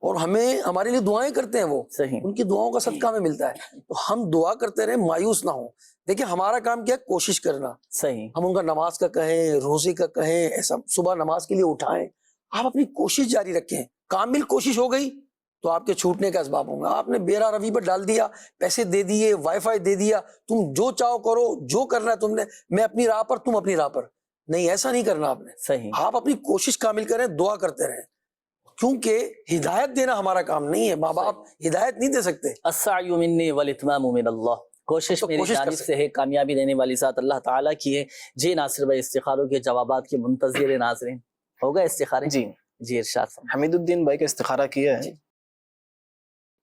اور ہمیں ہمارے لیے دعائیں کرتے ہیں. وہ ان کی دعاؤں کا صدقہ ہمیں ملتا ہے. تو ہم دعا کرتے رہے، مایوس نہ ہوں. دیکھیں ہمارا کام کیا ہے؟ کوشش کرنا. صحیح. ہم ان کا نماز کا کہیں، روزے کا کہیں، ایسا صبح نماز کے لیے اٹھائیں. آپ اپنی کوشش جاری رکھیں. کامل کوشش ہو گئی تو آپ کے چھوٹنے کا اسباب ہوں گا. آپ نے بیرا روی پر ڈال دیا، پیسے دے دیے، وائی فائی دے دیا، تم جو چاہو کرو، جو کرنا ہے تم نے، میں اپنی راہ پر تم اپنی راہ پر. نہیں، ایسا نہیں کرنا آپ نے. صحیح. آپ اپنی کوشش کامل کریں، دعا کرتے رہیں، کیونکہ ہدایت دینا ہمارا کام نہیں ہے. ماں باپ ہدایت نہیں دے سکتے. السعی منی والاتمام من اللہ. کوشش میری جانب سے ہے، کامیابی دینے والی ذات اللہ تعالیٰ کی ہے. جی ناصر بھائی، استخاروں کے جوابات کے منتظر ناظرین ہوگا استخارے. جی ارشاد. حمید الدین بھائی کا استخارہ کیا ہے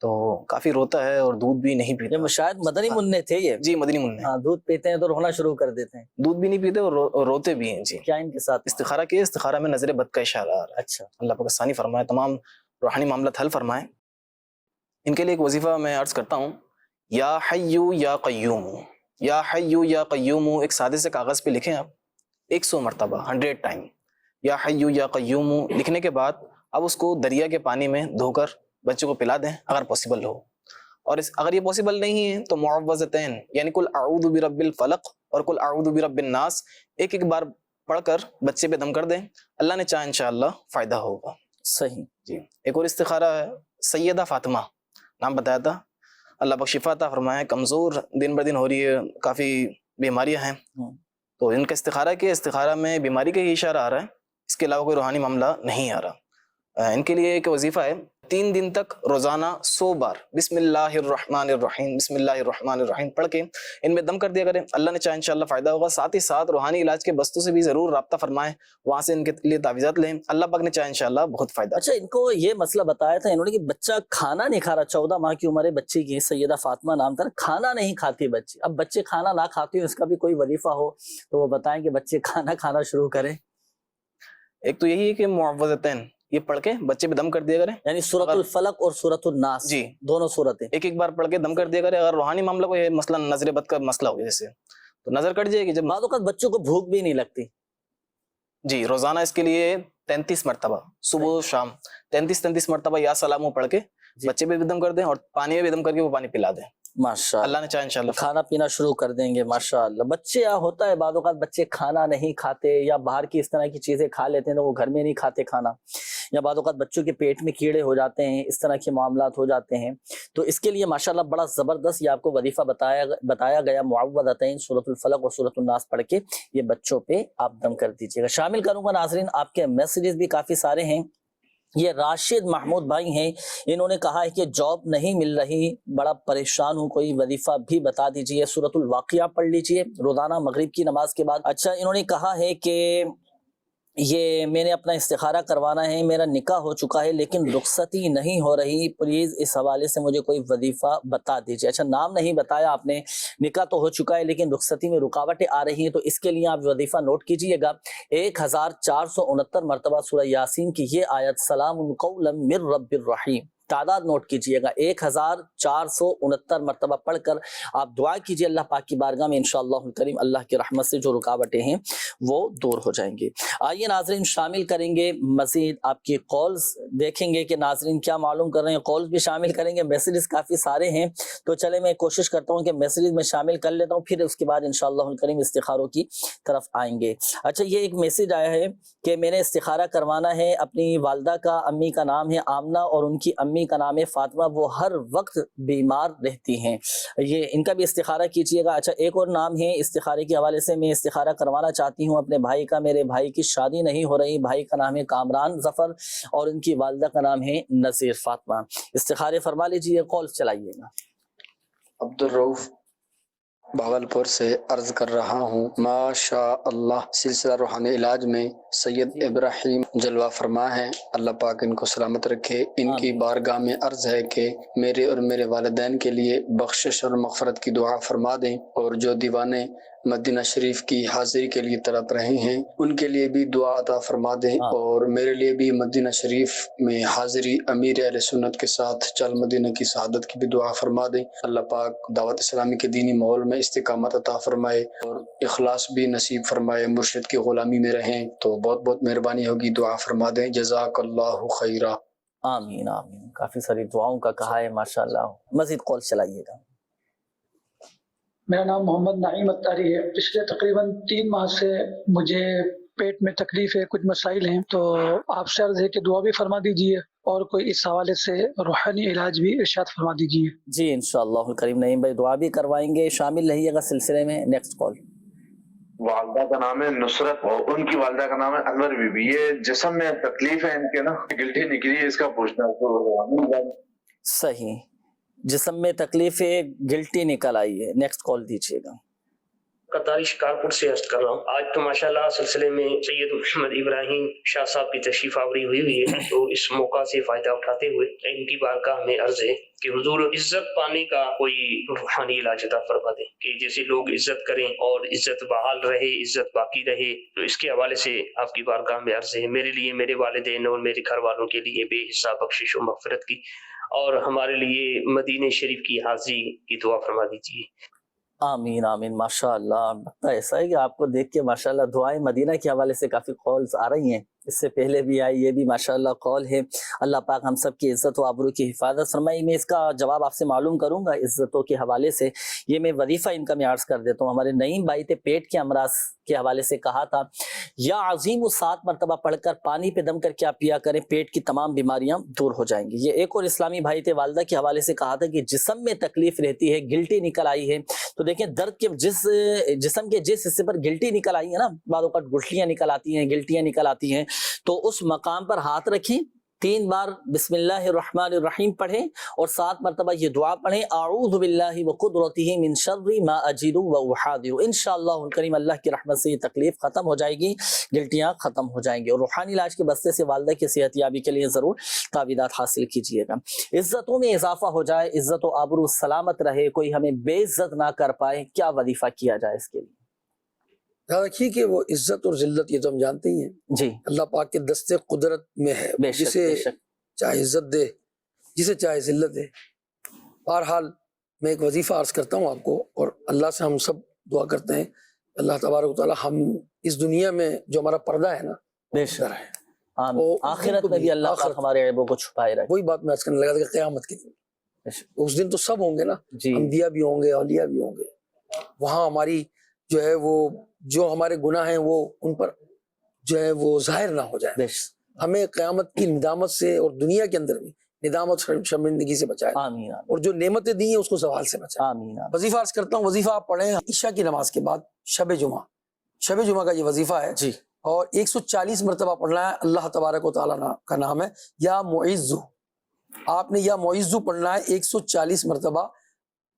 تو کافی روتا ہے اور دودھ بھی نہیں پیتا. شاید مدنی منع تھے یہ. جی مدنی منع. ہاں، دودھ پیتے ہیں تو رونا شروع کر دیتے ہیں. دودھ بھی نہیں پیتے اور روتے بھی ہیں. جی کیا ان کے ساتھ استخارہ کیا؟ استخارہ میں نظر بد کا اشارہ آ رہا ہے. اچھا. اللہ پاک آسانی فرمائے، تمام روحانی معاملات حل فرمائے. ان کے لیے ایک وظیفہ میں عرض کرتا ہوں. یا حیو یا قیوم، یا حیو یا قیوم. ایک سادے سے کاغذ پہ لکھیں آپ 100 مرتبہ 100 ٹائم یا حیو یا قیوم. لکھنے کے بعد اب اس کو دریا کے پانی میں دھو کر بچوں کو پلا دیں اگر پاسبل ہو. اور اگر یہ پاسبل نہیں ہے تو معوذتین یعنی قل اعوذ برب الفلق اور قل اعوذ برب الناس ایک ایک بار پڑھ کر بچے پہ دم کر دیں. اللہ نے چاہا انشاءاللہ فائدہ ہوگا. صحیح. جی ایک اور استخارہ ہے. سیدہ فاطمہ نام بتایا تھا. اللہ پاک شفا عطا فرمائے. کمزور دن بہ دن ہو رہی ہے، کافی بیماریاں ہیں. تو ان کا استخارہ کیا؟ استخارہ میں بیماری کا ہی اشارہ آ رہا ہے، اس کے علاوہ کوئی روحانی معاملہ نہیں آ رہا. ان کے لیے ایک وظیفہ ہے 3 دن تک روزانہ 100 بار بسم اللہ الرحمن الرحیم بسم اللہ الرحمن الرحیم پڑھ کے ان میں دم کر دیا کریں. اللہ نے چاہا انشاءاللہ فائدہ ہوگا. ساتھ ہی ساتھ روحانی علاج کے بستوں سے بھی ضرور رابطہ فرمائیں، وہاں سے ان کے لیے تعویذات لیں. اللہ پاک نے چاہا انشاءاللہ بہت فائدہ. اچھا، ان کو یہ مسئلہ بتایا تھا انہوں نے کہ بچہ کھانا نہیں کھا رہا. 14 ماہ کی عمر ہے بچے کی، سیدہ فاطمہ نام تھا. کھانا نہیں کھاتی بچی. اب بچے کھانا نہ کھاتے ہو، اس کا بھی کوئی وظیفہ ہو تو وہ بتائیں کہ بچے کھانا کھانا شروع کریں. ایک تو یہی ہے کہ معوذتین یہ پڑھ کے بچے پہ دم کر دیا کریں، یعنی سورۃ الفلق اور سورۃ الناس جی دونوں صورتیں ایک ایک بار پڑھ کے دم کر دیا کرے. اگر روحانی معاملہ کو مثلا نظر بد کا مسئلہ ہو جیسے تو نظر کٹ جائے گی. جب بعض اوقات بچوں کو بھوک بھی نہیں لگتی، جی روزانہ اس کے لیے 33 مرتبہ صبح شام 33 مرتبہ یا سلام پڑھ کے بچے پہ بھی دم کر دیں اور پانی میں بھی دم کر کے وہ پانی پلا دیں. ماشاء اللہ نے چاہے انشاءاللہ کھانا پینا شروع کر دیں گے. ماشاء اللہ. بچے ہوتا ہے بعض اوقات بچے کھانا نہیں کھاتے یا باہر کی اس طرح کی چیزیں کھا لیتے ہیں تو وہ گھر میں نہیں کھاتے کھانا، یا بعض اوقات بچوں کے پیٹ میں کیڑے ہو جاتے ہیں، اس طرح کے معاملات ہو جاتے ہیں. تو اس کے لیے ماشاءاللہ بڑا زبردست یہ آپ کو وظیفہ بتایا گیا، معوذتین سورۃ الفلق اور سورۃ الناس پڑھ کے یہ بچوں پہ آپ دم کر دیجیے گا. شامل کروں گا ناظرین، آپ کے میسیجز بھی کافی سارے ہیں. یہ راشد محمود بھائی ہیں، انہوں نے کہا ہے کہ جاب نہیں مل رہی، بڑا پریشان ہوں، کوئی وظیفہ بھی بتا دیجئے. سورۃ الواقعہ پڑھ لیجئے روزانہ مغرب کی نماز کے بعد. اچھا انہوں نے کہا ہے کہ یہ میں نے اپنا استخارہ کروانا ہے، میرا نکاح ہو چکا ہے لیکن رخصتی نہیں ہو رہی، پلیز اس حوالے سے مجھے کوئی وظیفہ بتا دیجئے. اچھا نام نہیں بتایا آپ نے، نکاح تو ہو چکا ہے لیکن رخصتی میں رکاوٹیں آ رہی ہیں، تو اس کے لیے آپ وظیفہ نوٹ کیجئے گا. 1469 مرتبہ سورہ یاسین کی یہ آیت سلام قولا من رب الرحیم، تعداد نوٹ کیجئے گا 1469 مرتبہ پڑھ کر آپ دعا کیجئے اللہ پاک کی بارگاہ میں، انشاءاللہ الکریم اللہ کی رحمت سے جو رکاوٹیں ہیں وہ دور ہو جائیں گے. آئیے ناظرین شامل کریں گے مزید آپ کی کالز، دیکھیں گے کہ ناظرین کیا معلوم کر رہے ہیں. کالز بھی شامل کریں گے، میسیجز کافی سارے ہیں تو چلے میں کوشش کرتا ہوں کہ میسیجز میں شامل کر لیتا ہوں، پھر اس کے بعد انشاءاللہ الکریم استخاروں کی طرف آئیں گے. اچھا یہ ایک میسیج آیا ہے کہ میں نے استخارہ کروانا ہے، اپنی والدہ کا امی کا نام ہے آمنہ اور ان کی امی کا نام ہے فاطمہ، وہ ہر وقت بیمار رہتی ہیں، یہ ان کا بھی استخارہ کیجیے گا. اچھا ایک اور نام ہے استخارے کے حوالے سے، میں استخارہ کروانا چاہتی ہوں اپنے بھائی کا، میرے بھائی کی شادی نہیں ہو رہی، بھائی کا نام ہے کامران ظفر اور ان کی والدہ کا نام ہے نذیر فاطمہ. استخارے فرما لیجیے، کال چلائیے گا. عبدالرؤف بھاگلپور سے عرض کر رہا ہوں، ماشاء اللہ سلسلہ روحانی علاج میں سید ابراہیم جلوہ فرما ہے، اللہ پاک ان کو سلامت رکھے. ان کی بارگاہ میں عرض ہے کہ میرے اور میرے والدین کے لیے بخشش اور مغفرت کی دعا فرما دیں، اور جو دیوانے مدینہ شریف کی حاضری کے لیے تڑپ رہے ہیں ان کے لیے بھی دعا عطا فرما دیں، اور میرے لیے بھی مدینہ شریف میں حاضری امیر اہل سنت کے ساتھ چل مدینہ کی سعادت کی بھی دعا فرما دیں. اللہ پاک دعوت اسلامی کے دینی ماحول میں استقامت عطا فرمائے اور اخلاص بھی نصیب فرمائے، مرشد کی غلامی میں رہیں. تو بہت بہت مہربانی ہوگی، دعا فرما دیں. جزاک اللہ خیرہ. آمین آمین. کافی ساری دعاؤں کا کہا ہے ماشاءاللہ. مزید کال چلائیے گا. میرا نام محمد نعیم اتاری ہے. پچھلے تقریباً 3 ماہ سے مجھے پیٹ میں تکلیف ہے، کچھ مسائل ہیں، تو آپ سے عرض ہے کہ دعا بھی فرما دیجیے اور کوئی اس حوالے سے روحانی علاج بھی ارشاد فرما دیجیے. جی انشاءاللہ الکریم نعیم بھائی دعا بھی کروائیں گے، شامل رہیے گا سلسلے میں. Next call. والدہ کا نام ہے نصرت اور ان کی والدہ کا نام ہے انور بی بی. یہ جسم میں تکلیف ہے ان کے نا، گلٹی نکلی ہے، اس کا پوچھنا ہے. صحیح، جسم میں تکلیف ہے، گلٹی نکل آئی ہے. نیکسٹ کال دیجیے گا. قطاری شکارپور سے عرض کر رہا ہوں. آج تو ماشاءاللہ سلسلے میں سید محمد ابراہیم شاہ صاحب کی تشریف آوری ہوئی ہے، تو اس موقع سے فائدہ اٹھاتے ہوئے ان کی بارگاہ میں عرض ہے کہ حضور عزت پانے کا کوئی روحانی علاج عطا فرما دیں، کہ جیسے لوگ عزت کریں اور عزت بحال رہے، عزت باقی رہے. تو اس کے حوالے سے آپ کی بارگاہ میں عرض ہے، میرے لیے، میرے والدین اور میرے گھر والوں کے لیے بے حساب بخشش و مغفرت کی، اور ہمارے لیے مدینہ شریف کی حاضری کی دعا فرما دیجیے. آمین آمین. ماشاءاللہ لگتا ہے ایسا ہے کہ آپ کو دیکھ کے ماشاءاللہ دعائیں مدینہ کے حوالے سے کافی کالز آ رہی ہیں، اس سے پہلے بھی آئی، یہ بھی ماشاءاللہ کال ہے. اللہ پاک ہم سب کی عزت و آبرو کی حفاظت فرمائی. میں اس کا جواب آپ سے معلوم کروں گا عزتوں کے حوالے سے. یہ میں وظیفہ ان کا میں عرض کر دیتا ہوں. ہمارے نعیم بھائی تھے، پیٹ کے امراض کے حوالے سے کہا تھا یا عظیم 7 مرتبہ پڑھ کر پانی پہ دم کر کے آپ پیا کریں، پیٹ کی تمام بیماریاں دور ہو جائیں گی. یہ ایک اور اسلامی بھائی تھے، والدہ کے حوالے سے کہا تھا کہ جسم میں تکلیف رہتی ہے، گلٹی نکل آئی ہے. تو دیکھیں درد کے جسم کے جس حصے پر گلٹی نکل آئی ہے نا، بعض اوقات گٹھلیاں نکل آتی ہیں، گلٹیاں نکل آتی ہیں، تو اس مقام پر ہاتھ رکھیں، 3 بار بسم اللہ الرحمن الرحیم پڑھیں اور 7 مرتبہ یہ دعا پڑھیں، اعوذ باللہ وقدرتہ من شر ما اجد واحاذر. انشاءاللہ الکریم اللہ کی رحمت سے یہ تکلیف ختم ہو جائے گی، گلٹیاں ختم ہو جائیں گی. اور روحانی علاج کے بستے سے والدہ کی صحت یابی کے لیے ضرور تعویذات حاصل کیجیے گا. عزتوں میں اضافہ ہو جائے، عزت و آبرو سلامت رہے، کوئی ہمیں بے عزت نہ کر پائے، کیا وظیفہ کیا جائے اس کے لیے؟ یاد رکھیے کہ وہ عزت اور ذلت یہ تو ہم جانتے ہی ہیں جی اللہ پاک کے دستے قدرت میں ہے، بے شک جسے بے شک چاہے عزت دے جسے چاہے ذلت دے۔ بہرحال میں ایک وظیفہ عرض کرتا ہوں آپ کو، اور اللہ سے ہم سب دعا کرتے ہیں اللہ تبارک و تعالی ہم اس دنیا میں جو ہمارا پردہ ہے نا بے شک ہے، آمین، وہ آخرت میں بھی اللہ پاک آخرت ہمارے عیبوں کو چھپائے رکھے۔ وہی بات میں عرض کرنے لگا تھا کہ قیامت کے دن بے شک۔ اس دن تو سب ہوں گے نا، جی انبیاء بھی ہوں گے، اولیاء بھی ہوں گے، وہاں ہماری جو ہے وہ جو ہمارے گناہ ہیں وہ ان پر جو ہے وہ ظاہر نہ ہو جائے، بے شک، ہمیں قیامت کی ندامت سے اور دنیا کے اندر بھی ندامت شرمندگی سے بچائے، آمین اور جو نعمتیں دی ہیں اس کو زوال سے بچائے۔ آمین آمین۔ وظیفہ عرض کرتا ہوں، وظیفہ آپ پڑھیں عشاء کی نماز کے بعد شب جمعہ کا یہ وظیفہ ہے، جی اور 140 مرتبہ پڑھنا ہے۔ اللہ تبارک و تعالیٰ کا نام ہے یا معزو، آپ نے یا معزو پڑھنا ہے 140 مرتبہ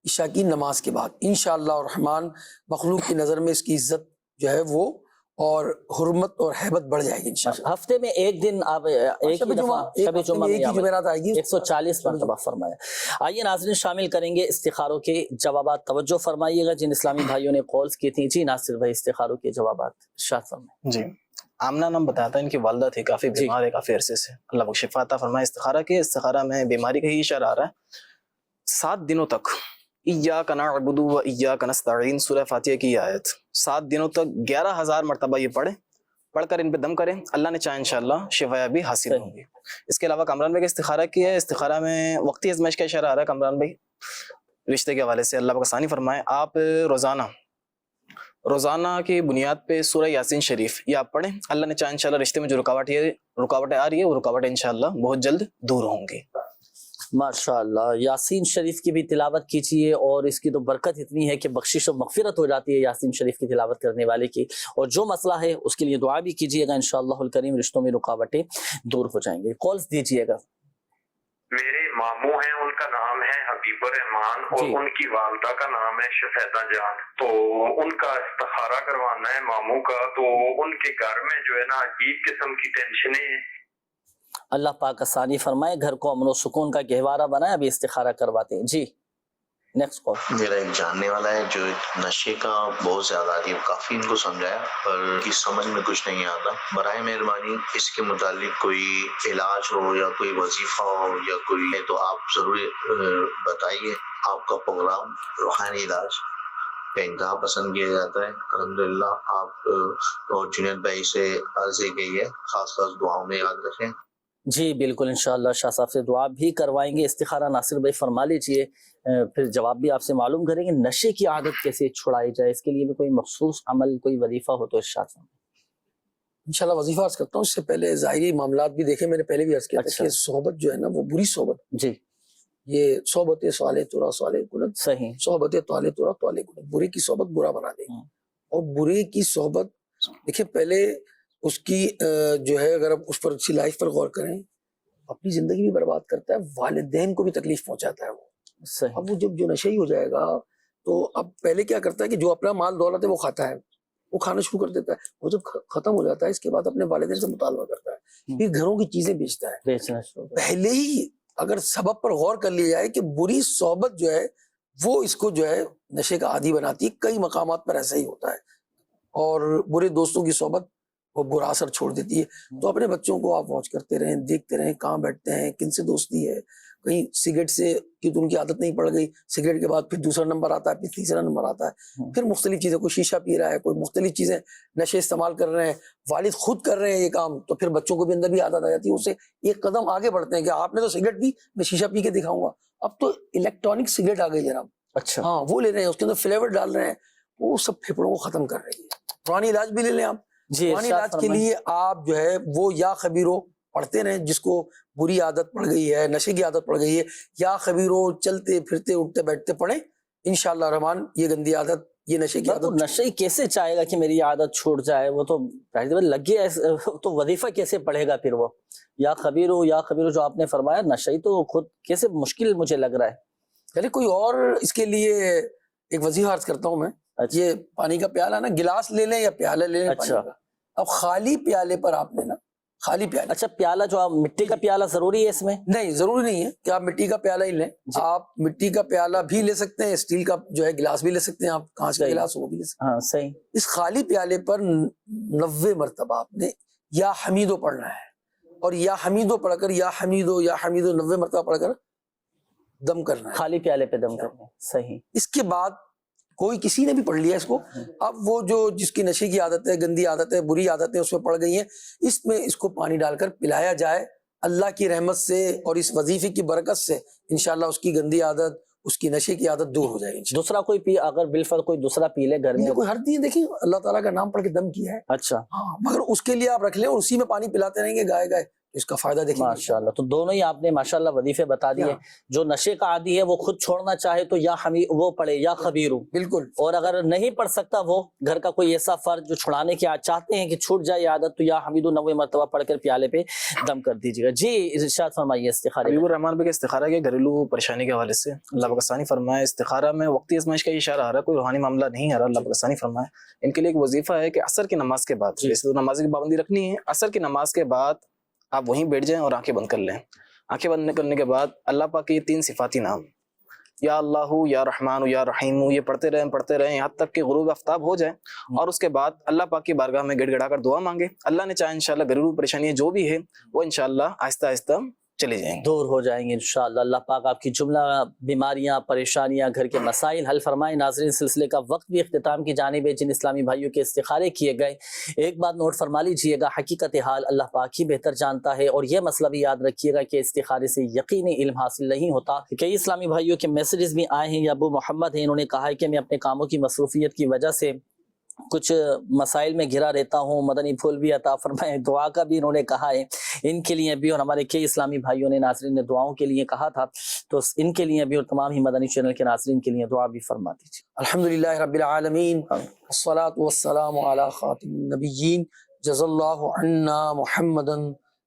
عشاء کی نماز کے بعد۔ انشاءاللہ الرحمن مخلوق کی نظر میں اس کی عزت جو ہے وہ اور حرمت اور ہیبت بڑھ جائے گی انشاءاللہ۔ ہفتے میں ایک دن آپ ایک شب ہی دفعہ ایک شب ہفتے جمعہ میں میں ایک ہی جمعرات آئے گی، 140 مرتبہ فرمایا۔ آئیے ناظرین شامل کریں گے استخاروں کے جوابات، توجہ فرمائیے گا جن اسلامی بھائیوں نے کالز کی تھیں۔ جی ناصر بھائی استخاروں کے جوابات ارشاد فرمائیں۔ جی آمنہ نام بتایا تھا، ان کی والدہ تھی کافی بیمار ہے کافی عرصے سے، اللہ کو شفا عطا فرمائے۔ استخارہ میں بیماری کا ہی اشارہ آ رہا ہے۔ 7 دنوں تک ایاک نعبد و ایاک نستعین سورہ فاتحہ کی آیت 7 دنوں تک 11,000 مرتبہ یہ پڑھ کر ان پہ دم کریں، اللہ نے چاہا انشاءاللہ شفا بھی حاصل ہوگی۔ اس کے علاوہ کامران بھائی کا استخارہ کیا ہے، استخارہ میں وقتی ازمائش کا اشارہ آ رہا ہے کامران بھائی، رشتے کے حوالے سے اللہ پاک آسانی فرمائے۔ آپ روزانہ کی بنیاد پہ سورہ یاسین شریف یہ آپ پڑھیں، اللہ نے چاہا انشاءاللہ رشتے میں جو رکاوٹیں آ رہی ہے وہ رکاوٹیں انشاءاللہ بہت جلد دور ہوں گی۔ ماشاءاللہ، یاسین شریف کی بھی تلاوت کیجیے، اور اس کی تو برکت اتنی ہے کہ بخشش و مغفرت ہو جاتی ہے یاسین شریف کی تلاوت کرنے والے کی، اور جو مسئلہ ہے اس کے لیے دعا بھی کیجیے گا، انشاءاللہ الکریم رشتوں میں رکاوٹیں دور ہو جائیں گے۔ کالز دیجیے گا۔ میرے ماموں ہیں، ان کا نام ہے حبیب الرحمان اور ان کی والدہ کا نام ہے شفیدہ جان، تو ان کا استخارہ کروانا ہے ماموں کا، تو ان کے گھر میں جو ہے نا عجیب قسم کی ٹینشنیں ہیں۔ اللہ پاک آسانی فرمائے، گھر کو امن و سکون کا گہوارہ بنائے، ابھی استخارہ کرواتے ہیں۔ جی نیکسٹ کال۔ میرا ایک جاننے والا ہے جو نشے کا بہت زیادہ عادی، کافی ان کو سمجھایا پر کی سمجھ میں کچھ نہیں آتا، برائے مہربانی اس کے متعلق کوئی علاج ہو یا کوئی وظیفہ ہو یا کوئی ہے تو آپ ضرور بتائیے۔ آپ کا پروگرام روحانی علاج کا انتہا پسند کیا جاتا ہے، الحمدللہ آپ اور جنید بھائی سے عرض کی ہے خاص دعاؤں میں یاد رکھیں۔ جی بالکل انشاءاللہ شاہ صاحب سے دعا بھی کروائیں گے۔ استخارہ ناصر بھائی فرما لیجئے، پھر جواب بھی آپ سے معلوم کریں گے۔ نشے کی عادت کیسے چھڑائی جائے، اس کے لیے بھی کوئی مخصوص عمل کوئی وظیفہ ہو تو ارشاد فرمائیں۔ انشاءاللہ وظیفہ عرض کرتا ہوں، اس سے پہلے ظاہری معاملات بھی دیکھیں، میں نے پہلے بھی عرض کیا تھا کہ صحبت جو ہے نا وہ بری صحبت، جی یہ صحبت صالح ترا صالح کنت، صحیح، صحبت طالع ترا طالع کنت، برے کی صحبت برا بنا دے گی، اور برے کی صحبت دیکھیں پہلے اس کی جو ہے اگر آپ اس پر اچھی لائف پر غور کریں، اپنی زندگی بھی برباد کرتا ہے، والدین کو بھی تکلیف پہنچاتا ہے وہ۔ اب وہ جب جو نشئی ہو جائے گا تو اب پہلے کیا کرتا ہے کہ جو اپنا مال دولت ہے وہ کھاتا ہے، وہ کھانا شروع کر دیتا ہے، وہ جب ختم ہو جاتا ہے اس کے بعد اپنے والدین سے مطالبہ کرتا ہے، پھر گھروں کی چیزیں بیچتا ہے۔ پہلے ہی اگر سبب پر غور کر لیا جائے کہ بری صحبت جو ہے وہ اس کو جو ہے نشے کا عادی بناتی ہے، کئی مقامات پر ایسا ہی ہوتا ہے، اور برے دوستوں کی صحبت وہ برا اثر چھوڑ دیتی ہے۔ تو اپنے بچوں کو آپ واچ کرتے رہیں، دیکھتے رہیں کہاں بیٹھتے ہیں، کن سے دوستی ہے، کہیں سگریٹ سے کی تو ان کی عادت نہیں پڑ گئی، سگریٹ کے بعد پھر دوسرا نمبر آتا ہے، پھر تیسرا نمبر آتا ہے، پھر مختلف چیزیں، کوئی شیشہ پی رہا ہے، کوئی مختلف چیزیں نشے استعمال کر رہے ہیں، والد خود کر رہے ہیں یہ کام، تو پھر بچوں کو بھی اندر بھی عادت آ جاتی ہے، اسے ایک قدم آگے بڑھتے ہیں کہ آپ نے تو سگریٹ پی، میں شیشہ پی کے دکھاؤں گا۔ اب تو الیکٹرانک سگریٹ آ گئی جناب، اچھا ہاں وہ لے رہے ہیں، اس کے اندر فلیور ڈال رہے ہیں، وہ سب پھیپڑوں کو ختم کر رہی ہے۔ پرانی علاج بھی لے لیں آپ، پرانی علاج کے لیے آپ جو ہے وہ یا خبیرو پڑھتے رہیں، جس کو بری عادت پڑ گئی ہے، نشے کی عادت پڑ گئی ہے، یا خبیرو چلتے پھرتے اٹھتے بیٹھتے پڑھیں، انشاءاللہ رحمان یہ گندی عادت، یہ نشے کی عادت۔ نشے کیسے چاہے گا کہ میری یہ عادت چھوٹ جائے، وہ تو لگ گیا ہے، تو وظیفہ کیسے پڑھے گا پھر وہ؟ یا خبیرو جو آپ نے فرمایا، نشے تو خود کیسے مشکل مجھے لگ رہا ہے۔ چلے کوئی اور اس کے لیے ایک وظیفہ عرض کرتا ہوں میں، یہ پانی کا پیالہ نا، گلاس لے لیں یا پیالہ لے لیں پانی کا، اب خالی پیالے پر آپ نے نا، خالی پیالے. اچھا پیالہ جو آپ مٹی کا پیالہ ضروری ہے اس میں؟ نہیں ضروری نہیں ہے کہ آپ مٹی کا پیالہ ہی لیں, آپ مٹی کا پیالہ بھی لے سکتے ہیں, اسٹیل کا جو ہے گلاس بھی لے سکتے ہیں, آپ کانچ کا گلاس وہ بھی لے سکتے ہیں. ہاں صحیح. اس خالی پیالے پر 90 مرتبہ آپ نے یا حمیدو پڑھنا ہے, اور یا حمیدو پڑھ کر یا حمیدو 90 مرتبہ پڑھ کر دم کرنا ہے, خالی پیالے پہ دم کرنا ہے. صحیح. اس کے بعد کوئی کسی نے بھی پڑھ لیا اس کو, اب وہ جو جس کی نشے کی عادت ہے, گندی عادت ہے, بری عادت ہے, اس میں پڑ گئی ہیں, اس میں اس کو پانی ڈال کر پلایا جائے اللہ کی رحمت سے اور اس وظیفے کی برکت سے, انشاءاللہ اس کی گندی عادت, اس کی نشے کی عادت دور ہو جائے گی. دوسرا کوئی پی, اگر بالفرض کوئی دوسرا پی لے گھر میں, کوئی حرج نہیں ہے, دیکھیں اللہ تعالیٰ کا نام پڑھ کے دم کیا ہے. اچھا ہاں, مگر اس کے لیے آپ رکھ لیں اور اسی میں پانی پلاتے رہیں گے گائے گائے, اس کا فائدہ دیکھیں. ماشاءاللہ. تو دونوں ہی آپ نے ماشاءاللہ وظیفے بتا دیے. جو نشے کا عادی ہے وہ خود چھوڑنا چاہے تو یا وہ پڑھے یا خبیرو, بالکل. اور اگر نہیں پڑھ سکتا وہ گھر کا کوئی ایسا فرد جو چھڑانے کی چاہتے ہیں کہ چھوٹ جائے عادت, تو یا حمیدو 90 مرتبہ پڑھ کر پیالے پہ دم کر دیجیے گا. جی ارشاد فرمائیے استخارے. حبیب الرحمان بھائی استخارہ کے گھریلو پریشانی کے حوالے سے اللہ پاکستانی فرمائے, استخارہ میں وقتی آزمائش کا اشارہ آ رہا ہے, کوئی روحانی معاملہ نہیں آ رہا. اللہ پاکستانی فرمائے ان کے لیے ایک وظیفہ ہے کہ عصر کی نماز کے بعد, جیسے تو نماز کی پابندی رکھنی ہے, عصر کی نماز کے بعد آپ وہیں بیٹھ جائیں اور آنکھیں بند کر لیں. آنکھیں بند کرنے کے بعد اللہ پاک کے 3 صفاتی نام یا اللہ, یا رحمان, یا رحیم, یہ پڑھتے رہیں یہاں تک کہ غروب آفتاب ہو جائے, اور اس کے بعد اللہ پاک کی بارگاہ میں گڑ گڑا کر دعا مانگے. اللہ نے چاہے انشاءاللہ گھریلو پریشانیاں جو بھی ہے وہ انشاءاللہ آہستہ آہستہ چلے جائیں گے, دور ہو جائیں گے انشاءاللہ. اللہ پاک آپ کی جملہ بیماریاں, پریشانیاں, گھر کے مسائل حل فرمائے. ناظرین سلسلے کا وقت بھی اختتام کی جانب ہے. جن اسلامی بھائیوں کے استخارے کیے گئے, ایک بات نوٹ فرما لیجئے گا, حقیقت حال اللہ پاک ہی بہتر جانتا ہے, اور یہ مسئلہ بھی یاد رکھیے گا کہ استخارے سے یقینی علم حاصل نہیں ہوتا. کئی اسلامی بھائیوں کے میسیجز بھی آئے ہیں. یہ ابو محمد ہیں, انہوں نے کہا ہے کہ میں اپنے کاموں کی مصروفیت کی وجہ سے کچھ مسائل میں گھرا رہتا ہوں, مدنی پھول بھی عطا فرمائیں. دعا کا بھی انہوں نے کہا ہے ان کے لیے بھی, اور ہمارے کئی اسلامی بھائیوں نے ناظرین نے دعاؤں کے لیے کہا تھا, تو ان کے لیے بھی اور تمام ہی مدنی چینل کے ناظرین کے لیے دعا بھی فرما دیجیے. الحمدللہ رب العالمین, والصلاة والسلام علی خاتم النبیین, جزا اللہ عنا محمدا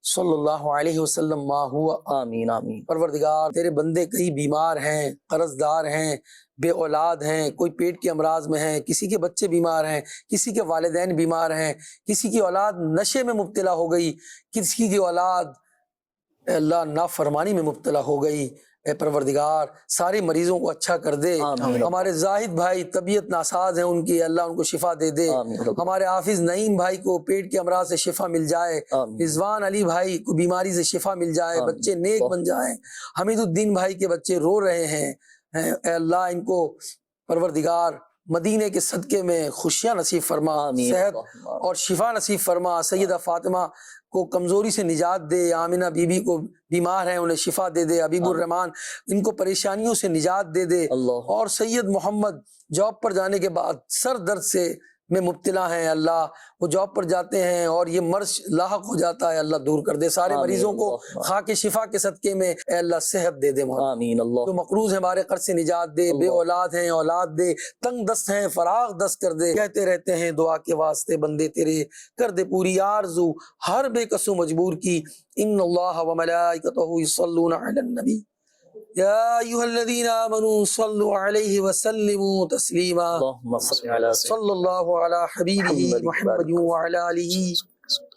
صلی اللہ علیہ وسلم ما ہوا. آمین آمین. پروردگار تیرے بندے کئی بیمار ہیں, قرض دار ہیں, بے اولاد ہیں, کوئی پیٹ کے امراض میں ہیں, کسی کے بچے بیمار ہیں, کسی کے والدین بیمار ہیں, کسی کی اولاد نشے میں مبتلا ہو گئی, کسی کی اولاد اے اللہ نافرمانی میں مبتلا ہو گئی. اے پروردگار سارے مریضوں کو اچھا کر دے. ہمارے زاہد بھائی طبیعت ناساز ہیں ان کی, اللہ ان کو شفا دے دے. ہمارے حافظ نعیم بھائی کو پیٹ کے امراض سے شفا مل جائے. رضوان علی بھائی کو بیماری سے شفا مل جائے, بچے نیک بن جائیں. حمید الدین بھائی کے بچے رو رہے ہیں, اے اللہ ان کو پروردگار مدینے کے صدقے میں خوشیاں نصیب فرما, صحت اور شفا نصیب فرما. سیدہ فاطمہ کو کمزوری سے نجات دے, آمنہ بی بی کو بیمار ہیں انہیں شفا دے دے, حبیب الرحمان ان کو پریشانیوں سے نجات دے دے, اور سید محمد جاب پر جانے کے بعد سر درد سے میں مبتلا ہیں, اللہ وہ جاب پر جاتے ہیں اور یہ مرض لاحق ہو جاتا ہے, اللہ دور کر دے. سارے مریضوں کو خاک شفا کے صدقے میں اے اللہ صحت دے دے. آمین. اللہ جو مقروض ہیں ہمارے قرض سے نجات دے, بے اولاد ہیں اولاد دے, تنگ دست ہیں فراغ دست کر دے. کہتے رہتے ہیں دعا کے واسطے بندے تیرے, کر دے پوری آرزو ہر بے کس و مجبور کی. ان اللہ و ملائکتہ یصلون علی النبی یا ایھا الذین آمنوا صلوا علیہ وسلموا تسلیما. صلی اللہ علی حبیبہ محمد وعلی آلہ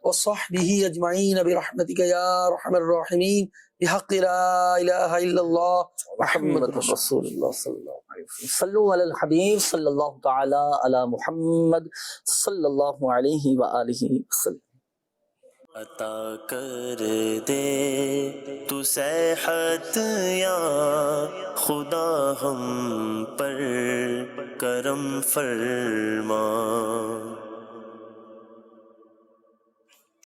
وصحبہ اجمعین برحمتک یا ارحم الراحمین بحق لا الہ الا اللہ محمد رسول اللہ صلی اللہ علیہ وسلم. صلو علی الحبیب صلی اللہ تعالی علی محمد صلی اللہ علیہ وآلہ وسلم. عطا کر دے تو صحت یا خدا ہم پر کرم فرما.